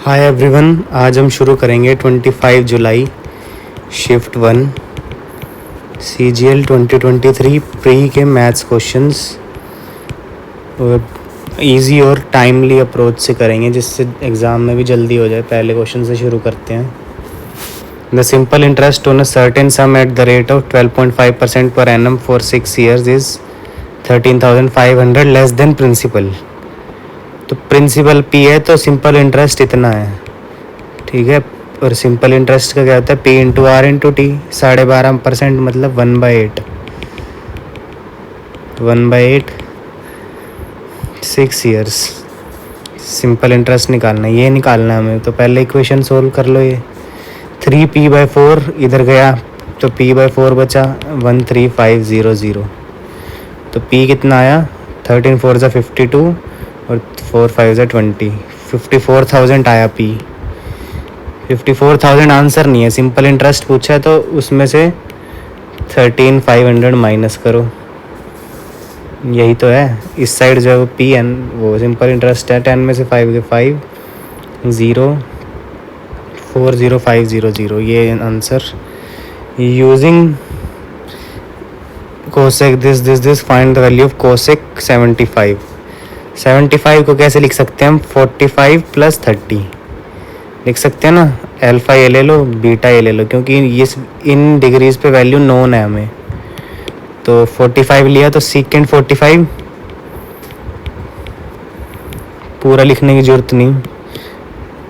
Hi everyone, आज हम शुरू करेंगे 25 जुलाई शिफ्ट 1 CGL 2023 प्री के मैथ्स क्वेश्चंस और इजी और टाइमली अप्रोच से करेंगे जिससे एग्ज़ाम में भी जल्दी हो जाए। पहले क्वेश्चन से शुरू करते हैं। The simple interest on a certain sum at the rate of 12.5% per annum for 6 years is 13,500 less than principal. तो प्रिंसिपल P है तो सिंपल इंटरेस्ट इतना है, ठीक है। और सिंपल इंटरेस्ट का क्या होता है, P into R into T. 12.5% मतलब 1/8 6 years। सिंपल इंटरेस्ट निकालना है, ये निकालना है हमें। तो पहले इक्वेशन सोल्व कर लो। ये 3p/4 इधर गया तो p/4 बचा 13500। तो p कितना आया, 13 4 ज़ा 52 और 4 5 ज़ा 20, 54,000 आया p। 54,000 आंसर नहीं है, सिंपल इंटरेस्ट पूछा है तो उसमें से 13,500 माइनस करो, यही तो है। इस साइड जो पी एन वो सिंपल इंटरेस्ट है। 10 में से 5 के 5 0 40500, ये answer. Using cosec this find the value of cosec 75 को कैसे लिख सकते हैं हम, 45 + 30 लिख सकते हैं ना। अल्फ़ा ये ले लो, बीटा ये ले लो, क्योंकि ये इन डिग्रीज पे वैल्यू नोन है हमें। तो 45 लिया तो सीकेंड 45, पूरा लिखने की जरूरत नहीं।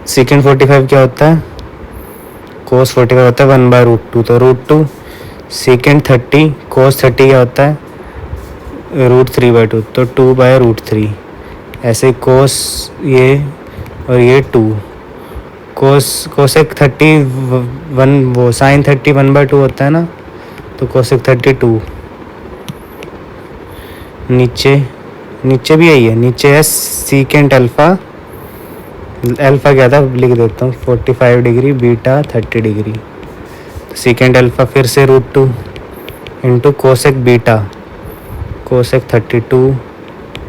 सीकेंड 45 क्या होता है, कोस 45 होता है 1/√2, तो √2। सीकेंड 30 कोस 30 क्या होता है, √3/2, तो 2/√3। ऐसे कोस ये और ये 2, कोसेक 30 1 वो साइन 30 1/2 होता है ना, तो कोसेक 32। नीचे भी यही है, नीचे है सीकेंट अल्फ़ा क्या था लिख देता हूँ, 45 degree, beta 30 degree. Secant alpha फिर से √2 into cosec beta, cosec 32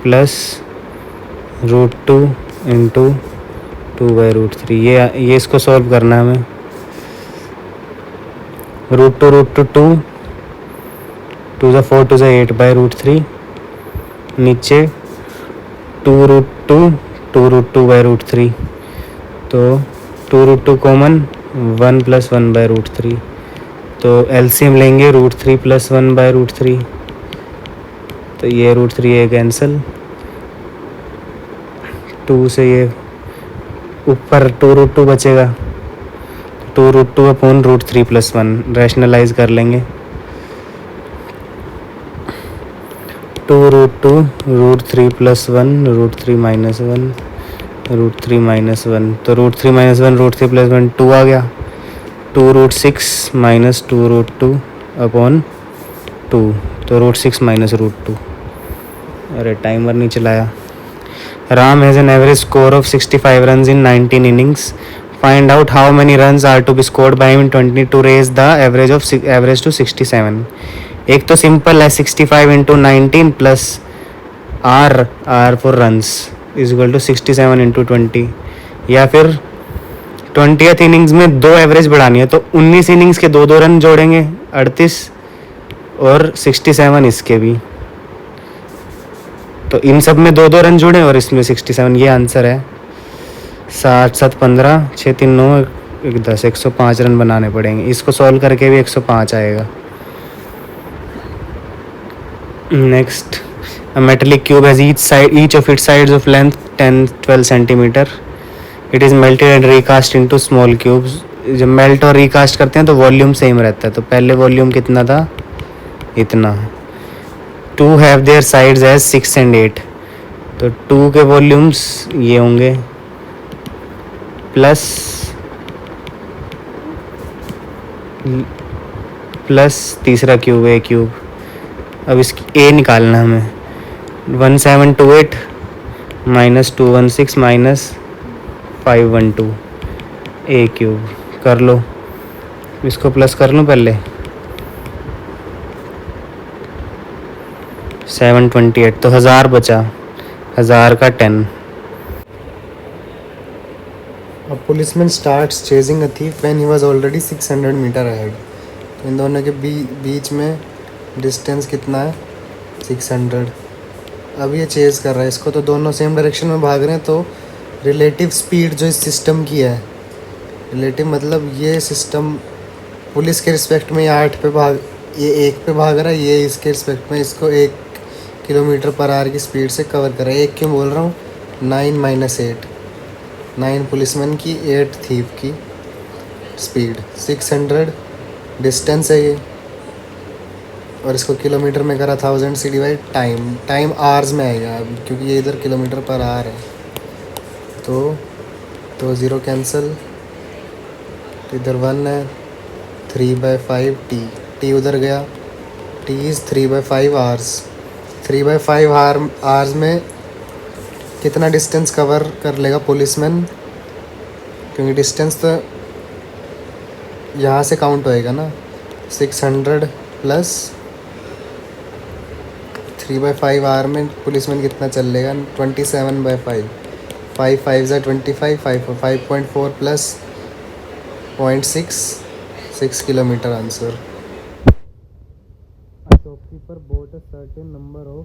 plus √2 into 2/√3। ये इसको सॉल्व करना है हमें। √2 2 ज़ा 4 2 ज़ा 8/√3, नीचे 2√2/√3, तो 2√2 कॉमन 1 + 1/√3, तो एलसीएम लेंगे √3 + 1/√3, तो ये √3 ये कैंसिल। 2 से ये ऊपर 2√2 बचेगा, 2√2/√3 + 1 रैशनलाइज कर लेंगे। 2√2 √3 + 1 √3 - 1 √3 - 1, तो √3 - 1 √3 + 1 2 आ गया। 2√6 - 2√2/2, तो √6 - √2। अरे टाइमर नहीं चलाया। Ram has an average score of 65 runs in 19 innings. Find out how many runs are to be scored by him in 20 to raise the average to 67. एक तो सिंपल है, 65 × 19 plus R for runs is equal to 67 × 20, या फिर 20th innings में 2 average बढ़ानी है तो 19 innings के 2 रन जोड़ेंगे, 38 और 67 इसके भी, तो इन सब में 2 रन जोड़े और इसमें 67, ये आंसर है। 7 7 15 6 3 9 1 10 105 रन बनाने पड़ेंगे। इसको सॉल्व करके भी 105 आएगा। Next, a metallic cube has each of its sides of length 10-12 centimeter. It is melted and recast into small cubes. जब मेल्ट और रिकास्ट करते हैं तो वॉल्यूम सेम रहता है, तो पहले वॉल्यूम कितना था, इतना। 2 have their sides as 6 and 8, तो 2 के वॉल्यूम्स ये होंगे प्लस तीसरा क्यूब ए क्यूब। अब इसकी ए निकालना है हमें। 1728 - 216 - 512 ए क्यूब कर लो। इसको प्लस कर लूँ पहले, 728, तो 1000 बचा, 1000 का 10। A policeman starts chasing a thief when he was already 600 metre ahead. तो इन दोनों के बीच में डिस्टेंस कितना है 600. अब ये चेज कर रहा है इसको, तो दोनों सेम डायरेक्शन में भाग रहे हैं. तो रिलेटिव स्पीड जो इस सिस्टम की है, रिलेटिव मतलब ये सिस्टम पुलिस के रिस्पेक्ट में ये 8 पे भाग, ये 1 पे भाग रहा है, ये इसके रिस्पेक्ट में इसको 1 किलोमीटर पर आवर की स्पीड से कवर कर रहा है. 1 क्यों बोल रहा हूँ, 9 - 8, 9 पुलिसमैन की 8 थीव की स्पीड, 600 डिस्टेंस है ये, और इसको किलोमीटर में करा 1000 से डिवाइड. टाइम आवर्स में आएगा अब, क्योंकि ये इधर किलोमीटर पर आवर है. तो 0 कैंसिल, तो इधर 1 है. 3/5 टी उधर गया. T is 3/5 hours. 3/5 आवर्स में कितना डिस्टेंस कवर कर लेगा पुलिसमैन, क्योंकि डिस्टेंस तो यहाँ से काउंट होएगा ना. 600 प्लस 3/5 आवर में पुलिसमैन कितना चल लेगा, 27/5. 5 5 ज़ा 25, 5.4 plus 0.6, 6 kilometre answer. Shopkeeper bought a certain number of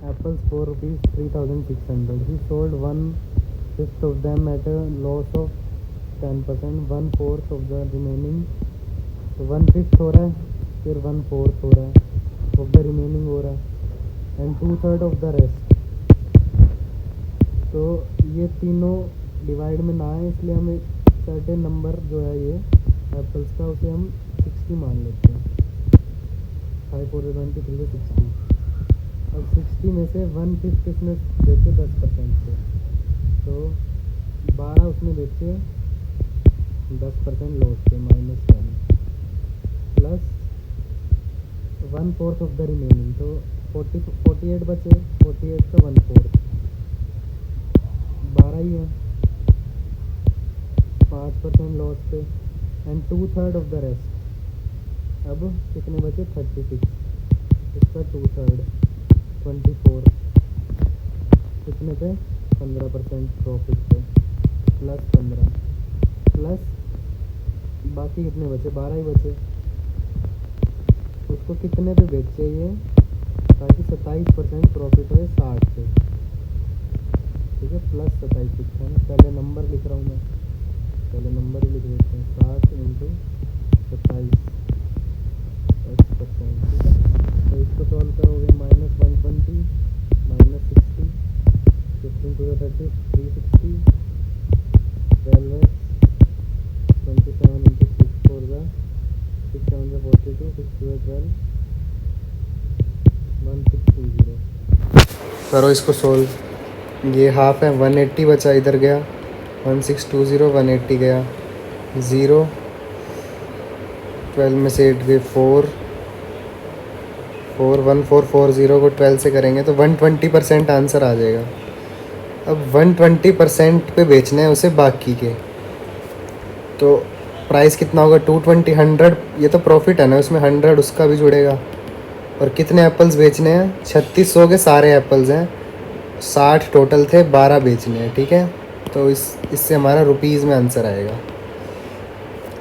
apples for ₹3,600. He sold 1/5 of them at a loss of 10%. 1/4 of the remaining, 1/5 हो रहा है, फिर 1/4 हो रहा है, of the remaining हो रहा है, and 2/3 of the rest. तो ये तीनों डिवाइड में ना है, इसलिए हमें सर्टेन नंबर जो है ये एप्पल्स का, उसे हम 60 मान लेते हैं. 5 4 23 60. अब 60 में से 1/5 इसने बेचे 10% से, तो 12 उसने बेचे 10% लॉस के, -10 प्लस 1/4 ऑफ द रिमेनिंग, तो 48 बचे. 48 का 1/4 12 ही है. 5% लॉस पे, एंड 2/3 ऑफ द रेस्ट. अब कितने बचे, 36. इसका 2/3 24. कितने पे, 15% प्रॉफिट पे, प्लस 15 प्लस बाकी कितने बचे, 12 ही बचे. उसको कितने पे बेचे ये, ताकि 27% प्रॉफिट हो 60 पे. ठीक है, प्लस 27 लिखा है ना, पहले नंबर लिख रहा हूँ मैं, पहले नंबर ही लिख देते हैं. 60 × 27 10%. ठीक है, तो इसको सॉल्व करोगे, -120 -60, 15 to the 30, 360, 12x, 27 × 6 4 ज़ा 6 7 ज़ा 42, 6 2 12, 1620. करो इसको सोल्व. ये हाफ है, 180 बचा, इधर गया 1620, 180 गया 0, 12 में से 8 गए 4, 1440 को 12 से करेंगे तो 120% आंसर आ जाएगा. अब 120% पे बेचना है उसे बाकी के, तो प्राइस कितना होगा, 220. 100 ये तो प्रॉफिट है ना, उसमें 100 उसका भी जुड़ेगा. और कितने एप्पल्स बेचने हैं, 3600 के सारे एप्पल्स हैं, 60 टोटल थे, 12 बेचने हैं. ठीक है, तो इससे हमारा रुपीज़ में आंसर आएगा.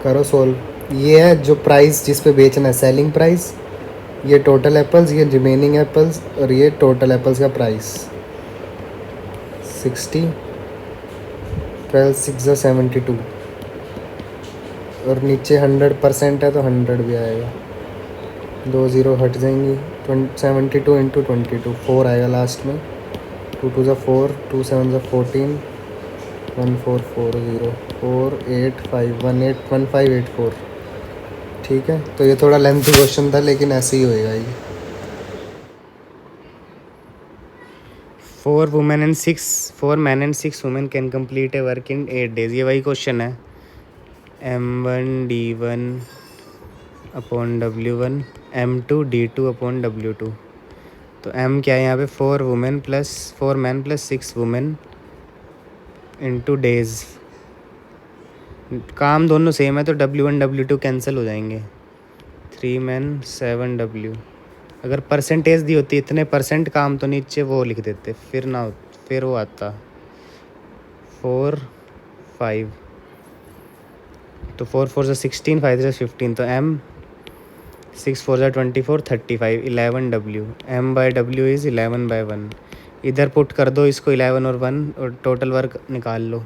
करो सोल्व. ये है जो प्राइस जिस पे बेचना है, सेलिंग प्राइस, ये टोटल एप्पल्स, ये रिमेनिंग एप्पल्स, और ये टोटल एप्पल्स का प्राइस 60. 12 6 ज़ा 72, और नीचे 100% है तो 100 भी आएगा. 2 0 हट जाएंगी. 72 × 22, 4 आएगा लास्ट में. 2 2 ज़ा 4, 2 7 ज़ा 14, 1440, 485181584. ठीक है, तो ये थोड़ा लेंथी क्वेश्चन था, लेकिन ऐसे ही होएगा ये. 4 men and 6 women can complete a work in 8 days. ये वही क्वेश्चन है. M1D1 upon W1, M2 D2 upon W2. तो M क्या है यहाँ पे, 4 men plus 6 women into days. काम दोनों सेम है, तो W1 W2 कैंसिल हो जाएंगे. 3 men 7 W. अगर परसेंटेज दी होती, इतने % काम, तो नीचे वो लिख देते, फिर वो आता 4 5, तो 4 4 से 16, 5 से 15, तो M 6 4 से 24, 35, 11 W, M by W is 11/1। इधर पुट कर दो इसको 11 और 1 और टोटल वर्क निकाल लो।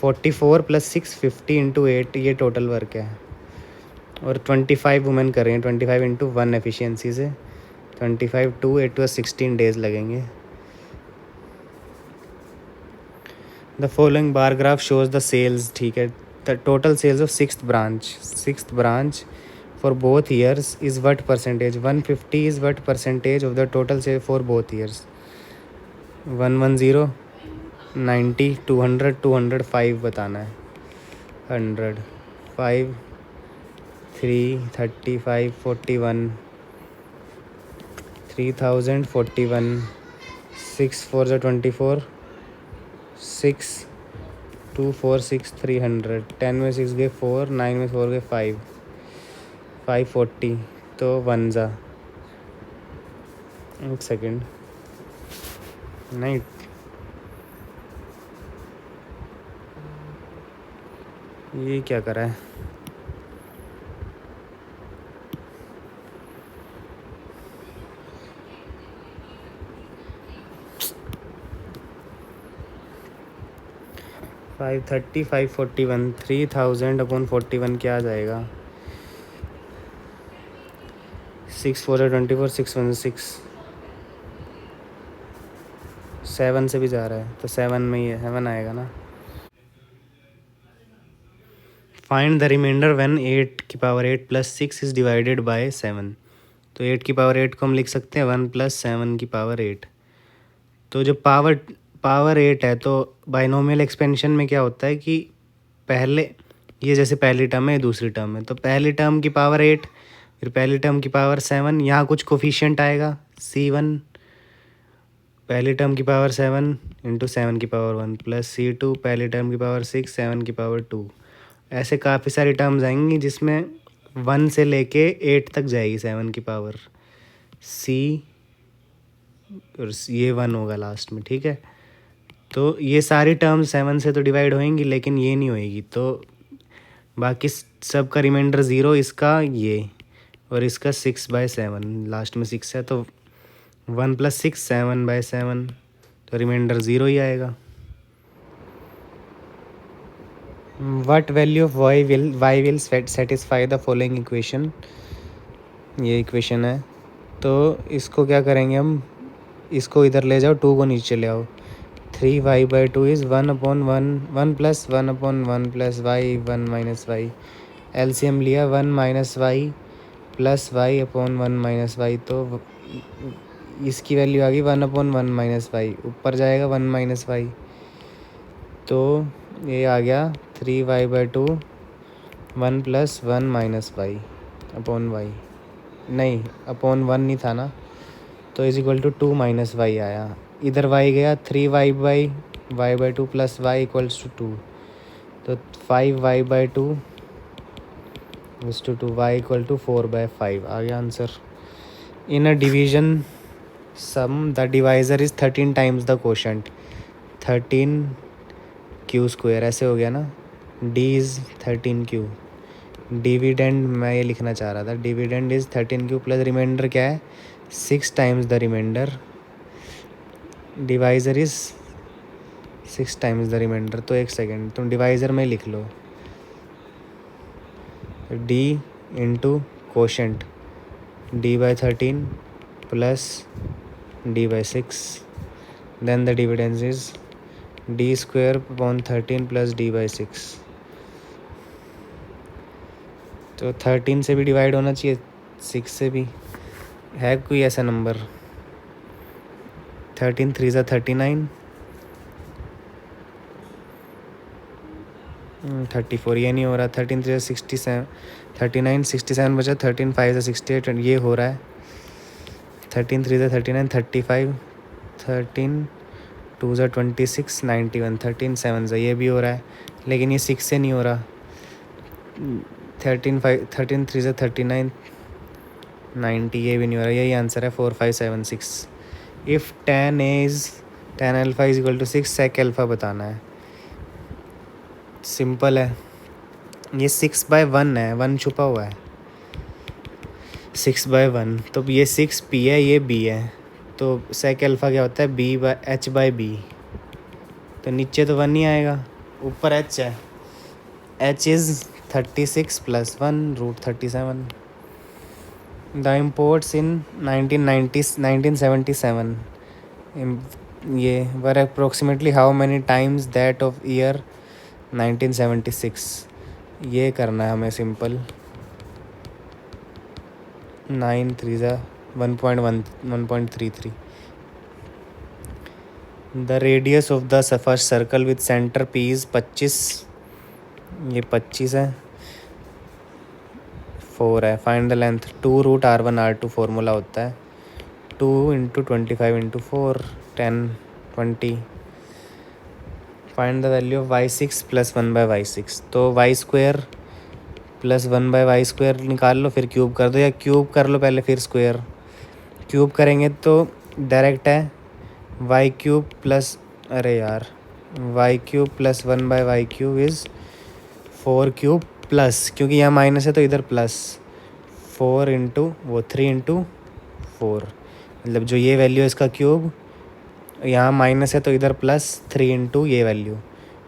44 + 6 50 × 8 ये टोटल वर्क है। और 25 वुमेन कर रही हैं, 25 × 1 एफिशिएंसी से 25 2 8 + 16 डेज लगेंगे। The following bar graph shows the sales, ठीक है, the total sales of sixth branch for both years is what percentage? 150 is what percentage of the total sale for both years? 110, 90, 200, 205 बताना है। 100, 5, 3, 35, 41, 3000, 41, 6 4 से 24, 6, 2 4 6 300, 10 में 6 गए 4, 9 में 4 गए 5, 540, तो 1 जा, एक सेकेंड, नहीं, ये क्या करा है? फाइव 30, 541, 3000/41 क्या आ जाएगा? 6 4 से 24, 6 1 6, 7 से भी जा रहा है, तो 7 में ही 7 आएगा ना। फाइंड द रिमाइंडर व्हेन 8 की पावर 8 + 6 इज़ डिवाइडेड बाय 7। तो 8 की पावर 8 को हम लिख सकते हैं 1 + 7 की पावर 8। तो जो पावर 8 है, तो बाइनोमियल एक्सपेंशन में क्या होता है कि पहले ये जैसे पहली टर्म है, दूसरी टर्म है, तो पहली टर्म की पावर 8, फिर पहली टर्म की पावर 7, यहाँ कुछ कोफिशिएंट आएगा C1, पहली टर्म की पावर 7 × 7 की पावर 1 + C2 पहली टर्म की पावर 6, 7 की पावर 2। ऐसे काफ़ी सारी टर्म्स आएंगी जिसमें 1 से लेके 8 तक जाएगी 7 की पावर C, और ये 1 होगा लास्ट में, ठीक है। तो ये सारी टर्म्स 7 से तो डिवाइड होएंगी, लेकिन ये नहीं होएगी, तो बाकी सब का रिमाइंडर 0, इसका ये और इसका 6/7, लास्ट में 6 है, तो 1 + 6 7/7, तो रिमाइंडर 0 ही आएगा। What value of y will satisfy the following equation, ये इक्वेशन है। तो इसको क्या करेंगे हम, इसको इधर ले जाओ, 2 को नीचे ले आओ। 3y/2 is 1/1, 1 + 1/1 + y 1 - y। LCM लिया 1 - y + y/1 - y, तो इसकी वैल्यू आ गई 1/1 - y, ऊपर जाएगा 1 - y, तो ये आ गया 3y/2 1 + 1 - y/y, नहीं /1 नहीं था ना, तो = 2 - y आया। इधर y गया, 3y/2 + y = 2, तो 5y/2 = 2, y = 4/5 आ गया answer. In a division sum the divisor is 13 times the quotient, 13q², ऐसे हो गया ना। d इज़ 13q, डिविडेंड मैं ये लिखना चाह रहा था, dividend is 13q plus remainder क्या है 6 times the remainder, divisor is 6 times the remainder. तो एक सेकेंड, तुम डिवाइज़र में लिख लो, d × quotient d/13 plus d/6, then the dividend is d² / 13 + d/6। तो 13 से भी डिवाइड होना चाहिए, 6 से भी, है कोई ऐसा नंबर? 13 3 ज़ा 39, 34, ये नहीं हो रहा। 13 3 ज़ा 67, 39, 67 बचा, 13 5 ज़ा 68, ये हो रहा है। 13 3 ज़ा 39, 35, 13 2 ज़ा 26, 91, 13 7 ज़ा, ये भी हो रहा है, लेकिन ये 6 से नहीं हो रहा। 13 3 ज़ा 39, 90, ये भी नहीं हो रहा। यही आंसर है 4 5 7 6। इफ़ tan α = 6, sec α बताना है। सिंपल है, ये 6/1 है, 1 छुपा हुआ है 6/1, तो ये 6p है, ये b है, तो सेक अल्फ़ा क्या होता है h/b, तो नीचे तो 1 ही आएगा, ऊपर h है, h is 36 + 1 √37। The imports in 1977 ये were approximately how many times that of year 1976, ये करना है हमें simple. 9 3 1.33। The radius of the first circle with centre P is 25, ये 25 है, 4 है। Find the length 2 √r1r2 formula होता है 2 × 25 × 4 10 20। Find the value of y6 + 1/y6, तो y² + 1/y² निकाल लो, फिर क्यूब कर दो, या क्यूब कर लो पहले फिर स्क्वायर। क्यूब करेंगे तो डायरेक्ट है y³ प्लस, अरे यार y³ + 1/y³ इज़ 4³ प्लस, क्योंकि यहाँ माइनस है तो इधर प्लस 4 × वो 3 × 4, मतलब जो ये वैल्यू है इसका क्यूब, यहाँ माइनस है तो इधर प्लस 3 × ये वैल्यू,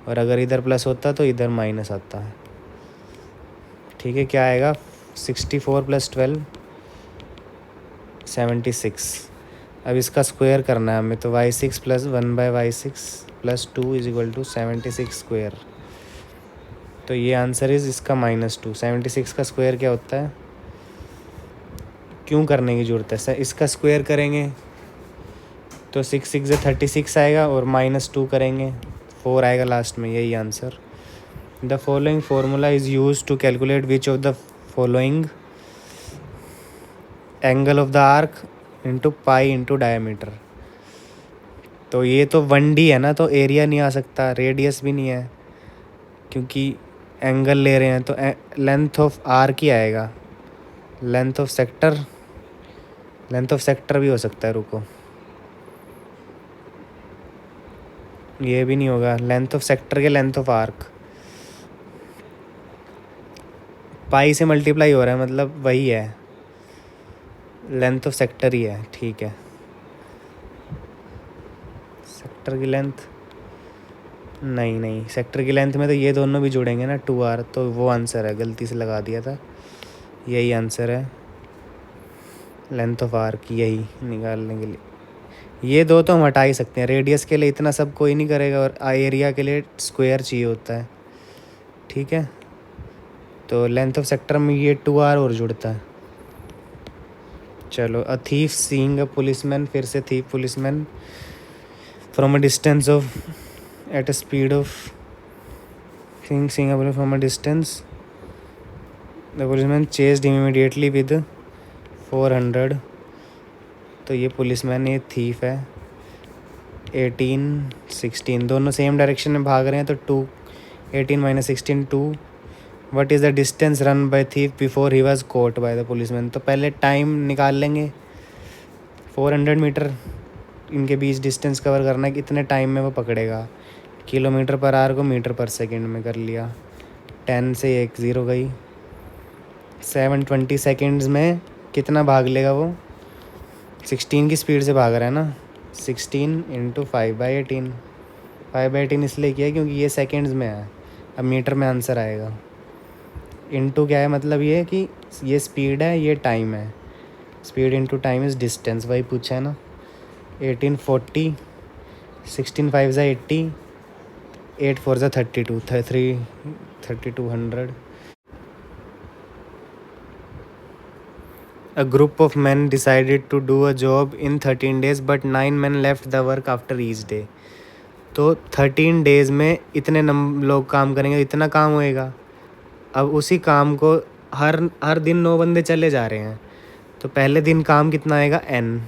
और अगर इधर प्लस होता तो इधर माइनस आता है। ठीक है, क्या आएगा 64 + 12 76। अब इसका स्क्वायर करना है हमें, तो y6 + 1/y6 + 2 = 76 स्क्वायर, तो ये आंसर इज़ इसका -2। 76 का स्क्वायर क्या होता है, क्यों करने की ज़रूरत है सर, इसका स्क्वायर करेंगे तो 6 6 36 आएगा, और -2 करेंगे 4 आएगा लास्ट में, यही answer. The following formula is use to calculate which of the following angle of the arc × pi × diameter. तो ये तो 1D है ना, तो एरिया नहीं आ सकता, रेडियस भी नहीं है, क्योंकि एंगल ले रहे हैं, तो लेंथ ऑफ आर्क ही आएगा। लेंथ ऑफ सेक्टर भी हो सकता है, रुको, ये भी नहीं होगा, लेंथ ऑफ सेक्टर के लेंथ ऑफ आर्क, पाई से मल्टीप्लाई हो रहा है, मतलब वही है, लेंथ ऑफ सेक्टर ही है। ठीक है, सेक्टर की लेंथ नहीं, सेक्टर की लेंथ में तो ये दोनों भी जुड़ेंगे ना 2r, तो वो आंसर है, गलती से लगा दिया था, यही आंसर है, लेंथ ऑफ आर्क यही निकालने के लिए। ये दो तो हम हटा ही सकते हैं, रेडियस के लिए इतना सब कोई नहीं करेगा, और एरिया के लिए स्क्वायर चाहिए होता है। ठीक है, तो लेंथ ऑफ सेक्टर में ये 2r और जुड़ता है। चलो, a thief seeing a policeman, फिर से thief policeman from a distance of at a speed of seeing a police from a distance, the policeman chased him immediately with 400। तो ये पुलिसमैन, ये थीफ है, 18 16 दोनों सेम डायरेक्शन में भाग रहे हैं, तो 2 18 - 16 2। What is the distance run by thief before he was caught by the policeman. तो पहले टाइम निकाल लेंगे, 400 मीटर इनके बीच डिस्टेंस कवर करना है, कितने टाइम में वो पकड़ेगा, km/h को मीटर/सेकंड में कर लिया, 10 से 1 0 गई, 720 सेकेंड्स में कितना भाग लेगा वो, 16 की स्पीड से भाग रहा है ना, 16 × 5/18, 5/18 इसलिए किया क्योंकि ये सेकेंड्स में है, अब मीटर में आंसर आएगा। इनटू क्या है, मतलब ये कि ये स्पीड है, ये टाइम है, speed into time is distance, वही पूछा है ना। 1840, 16 5 = 80, 8 4 = 32, 3200। A group of men decided to do a job in 13 days, but 9 men left the work after each day. तो 13 डेज़ में इतने लोग काम करेंगे, इतना काम होएगा। अब उसी काम को हर दिन 9 बंदे चले जा रहे हैं, तो पहले दिन काम कितना आएगा n,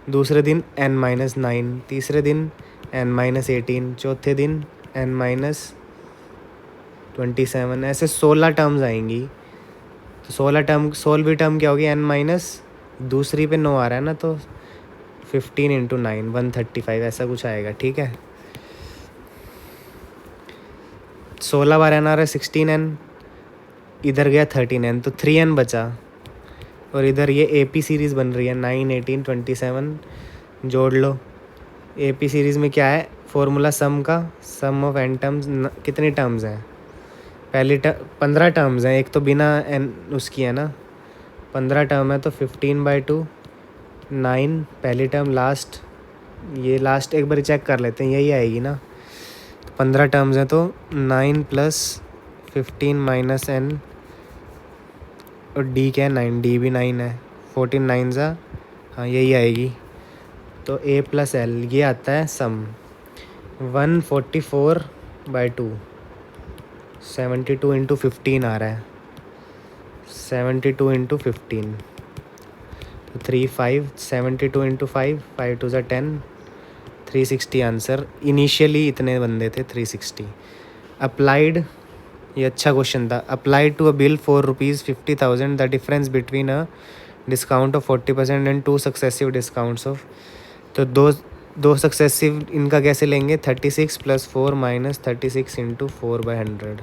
दूसरे दिन n-9, तीसरे दिन n-18, चौथे दिन n-27, ऐसे 16 टर्म्स आएंगी। तो 16वीं टर्म क्या होगी, n- दूसरी पे 9 आ रहा है ना, तो 15 × 9 135 ऐसा कुछ आएगा। ठीक है, 16 बार एन आ रहा है 16n, इधर गया 13n, तो 3n बचा। और इधर ये AP सीरीज़ बन रही है 9, 18, 27, जोड़ लो। AP सीरीज़ में क्या है फॉर्मूला सम का, सम ऑफ n टर्म्स। कितनी टर्म्स हैं, पहली 15 टर्म्स हैं, एक तो बिना n उसकी है ना, 15 टर्म है, तो 15/2 9 पहली टर्म, लास्ट ये लास्ट एक बार चेक कर लेते हैं, यही आएगी ना। 15 टर्म्स हैं तो 9 + 15 - n, और d क्या है 9, d भी 9 है, 14 9 ज़ा, हाँ यही आएगी। तो a + l ये आता है सम 144/2, 72 × 15 आ रहा है, 72 × 15, तो 35, 72 × 5, 5 2 = 10, 360 आंसर। इनिशियली इतने बंदे थे 360। अप्लाइड, ये अच्छा क्वेश्चन था। Applied to a bill for ₹50,000 the difference between a discount of 40% and 2 successive discounts of, तो दो सक्सेसिव इनका कैसे लेंगे, 36 + 4 - 36 × 4/100,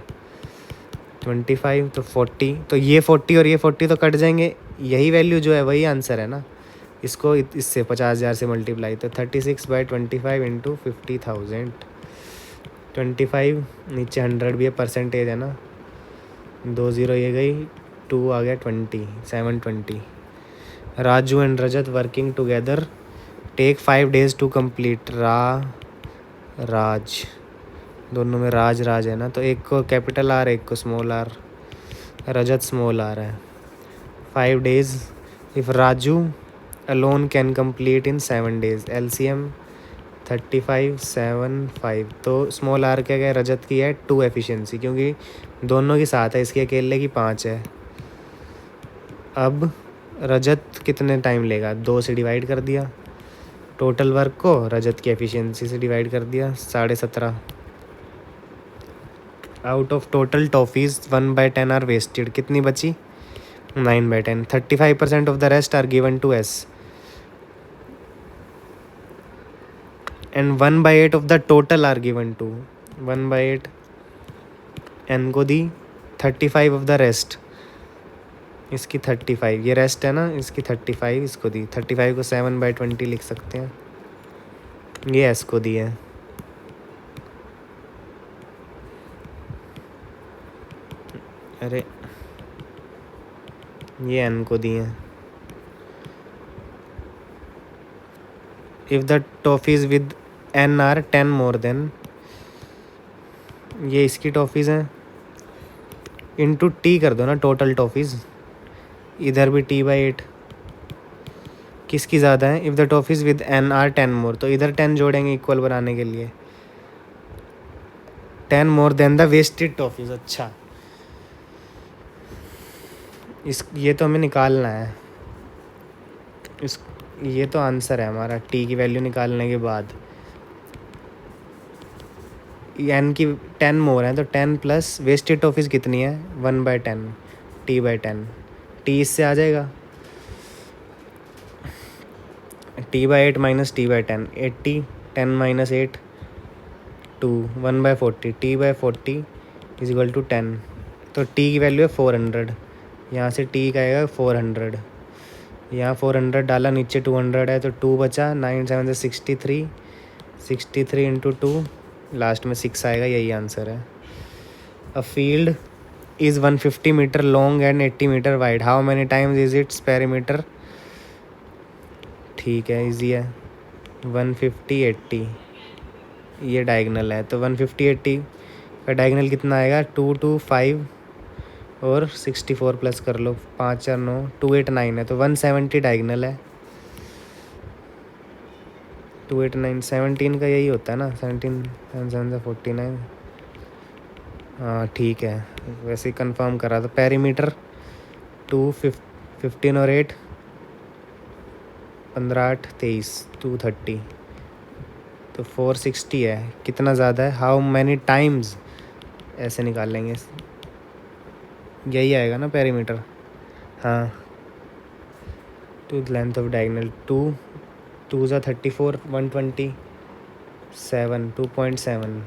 25, तो 40, तो ये 40 और ये 40 तो कट जाएंगे, यही वैल्यू जो है वही आंसर है ना। इसको इससे 50,000 से मल्टीप्लाई, तो 36/25 × 50,000, 25 नीचे 100 भी है, परसेंटेज है ना, 2 0 ये गई, 2 आ गया 20, 720। Raju and Rajat working together take 5 days to complete. Raj, दोनों में राज है ना, तो एक को कैपिटल R, एक को स्मॉल r, रजत स्मॉल r है। 5 days, if Raju alone can complete in 7 days, LCM 35 7 5, तो स्मॉल r क्या है, रजत की है 2 एफिशिएंसी, क्योंकि दोनों की साथ है, इसकी अकेले की 5 है। अब रजत कितने टाइम लेगा, 2 से डिवाइड कर दिया, टोटल वर्क को रजत की एफिशिएंसी से डिवाइड कर दिया, 17.5। Out of total toffees 1/10 are wasted, कितनी बची, 9/10, 35% of the rest are given to S, and 1/8 of the total are given to, 1/8 n को दी, 35 ऑफ द रेस्ट, इसकी 35, ये रेस्ट है ना, इसकी 35 इसको दी, 35 को 7/20 लिख सकते हैं, ये S को दी है। अरे ये n को दी है। If the toffees with n are 10 more than, ये इसकी टॉफ़ीज़ हैं, इंटू t कर दो ना, टोटल टॉफ़ीज़, इधर भी t/8, किसकी ज़्यादा है, if the toffees with n are 10 more, तो इधर 10 जोड़ेंगे इक्वल बनाने के लिए, 10 more than the wasted toffees. अच्छा, ये तो हमें निकालना है, ये तो आंसर है हमारा, t की वैल्यू निकालने के बाद। n की 10 मोर है, तो 10 प्लस वेस्टेड टॉफ़ीज़ कितनी है, 1/10, t/10, t इससे आ जाएगा, t/8 - t/10, 80, 10 - 8 2, 1/40, t/40 = 10, तो t की वैल्यू है 400, यहाँ से t का आएगा 400, यहाँ 400 डाला, नीचे 200 है, तो 2 बचा, 9 7 से 63, 63 × 2, लास्ट में 6 आएगा, यही आंसर है। A field is 150 metre long and 80 metre wide, how many times is its perimeter, ठीक है, इजी है, 150 80, ये डायगनल है, तो 150 80 का डायगनल कितना आएगा, 2 2 5 और 64 प्लस कर लो, 5 4 9, 289 है, तो 170 डायगनल है, 289, 17 का यही होता है ना, 17 7 7 से 49, हाँ ठीक है, वैसे ही कंफर्म करा, तो पेरीमीटर 2 15 और 8 15 8 23, 230, तो 460 है, कितना ज़्यादा है, हाउ मैनी टाइम्स, ऐसे निकाल लेंगे, यही आएगा ना पेरीमीटर, हाँ, टू लेंथ ऑफ डायगनल 2 2 ज़ा 34, 120 7, 2.7,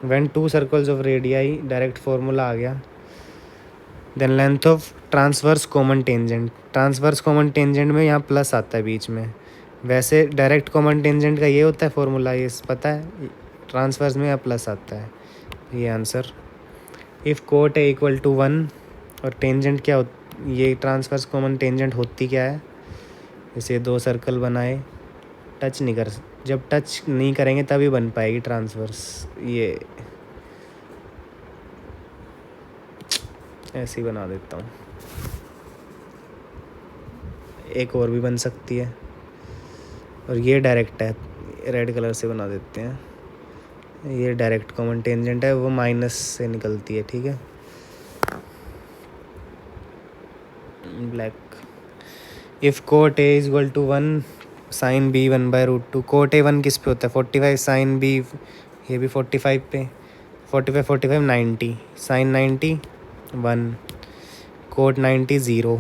when two circles of radii, direct formula आ गया। Then length of transverse common tangent, transverse common tangent में यहाँ प्लस आता है बीच में, वैसे डायरेक्ट कॉमन टेंजेंट का ये होता है फॉर्मूला, ये पता है, ट्रांसवर्स में यहाँ प्लस आता है, ये answer. If cot A equal to 1 और टेंजेंट क्या ये ट्रांसवर्स कॉमन टेंजेंट होती क्या है, जैसे दो सर्कल बनाए, टच नहीं कर, जब टच नहीं करेंगे तभी बन पाएगी ट्रांसवर्स, ये ऐसे ही बना देता हूँ। एक और भी बन सकती है, और ये डायरेक्ट है, रेड कलर से बना देते हैं, ये डायरेक्ट कॉमन टेंजेंट है, वो माइनस से निकलती है, ठीक है, ब्लैक। If cot A is equal to 1 sine B 1/√2, cot A 1 किस पे होता है 45, साइन बी ये भी 45 पे, 45 90, साइन 90 1, कोट 90 0,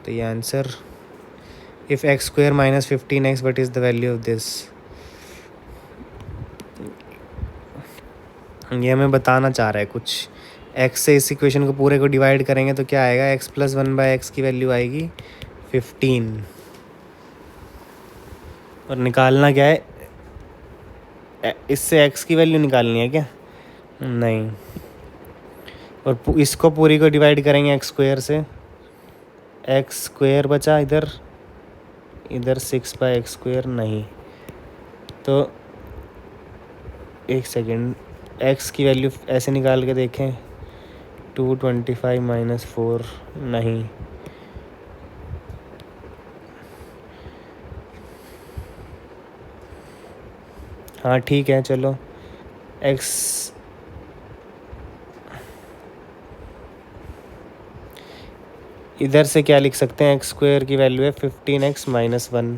तो ये answer. If x square minus 15x what is the value of this, ये हमें बताना चाह रहा है कुछ, x से इस इक्वेशन को पूरे को डिवाइड करेंगे तो क्या आएगा, x + 1/x की वैल्यू आएगी 15, और निकालना क्या है, इससे x की वैल्यू निकालनी है क्या, नहीं, और इसको पूरी को डिवाइड करेंगे x स्क्वायर से, x स्क्वायर बचा इधर 6/x², नहीं, तो एक सेकेंड, x की वैल्यू ऐसे निकाल के देखें, 225 - 4, नहीं, हाँ ठीक है चलो, x इधर से क्या लिख सकते हैं, x स्क्वायर की वैल्यू है 15x - 1,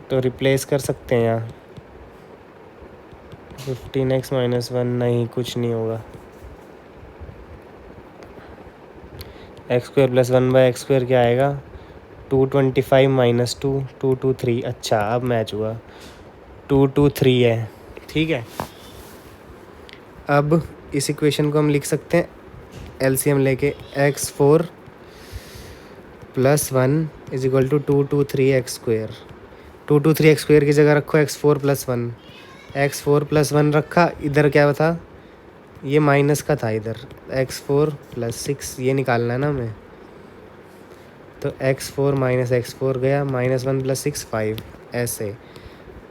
तो रिप्लेस कर सकते हैं यहाँ, 15x - 1, नहीं कुछ नहीं होगा, x² + 1/x² क्या आएगा, 225 - 2 223, अच्छा अब मैच हुआ, 223 है, ठीक है। अब इस इक्वेशन को हम लिख सकते हैं एलसीएम लेके, x4 + 1 = 223x², 223x² की जगह रखो x4 + 1, x4 + 1 रखा, इधर क्या था, ये माइनस का था, इधर x4 + 6, ये निकालना है ना हमें, तो x4 - x4 गया, -1 + 6 5, ऐसे।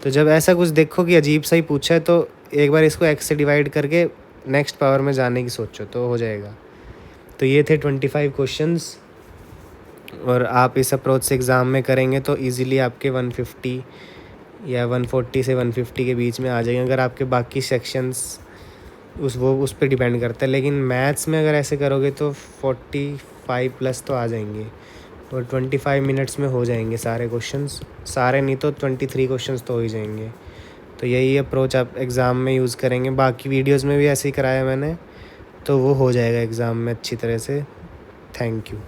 तो जब ऐसा कुछ देखो कि अजीब सा ही पूछा है, तो एक बार इसको x से डिवाइड करके नेक्स्ट पावर में जाने की सोचो तो हो जाएगा। तो ये थे 25 क्वेश्चंस, और आप इस अप्रोच से एग्ज़ाम में करेंगे तो इजीली आपके 150 या 140 से 150 के बीच में आ जाएंगे, अगर आपके बाकी सेक्शंस उस पर डिपेंड करता है, लेकिन मैथ्स में अगर ऐसे करोगे तो 45+ तो आ जाएंगे, और 25 मिनट्स में हो जाएंगे सारे क्वेश्चंस, सारे नहीं तो 23 क्वेश्चंस तो हो ही जाएंगे। तो यही अप्रोच आप एग्ज़ाम में यूज़ करेंगे, बाकी वीडियोस में भी ऐसे ही कराया मैंने, तो वो हो जाएगा एग्ज़ाम में अच्छी तरह से। Thank you.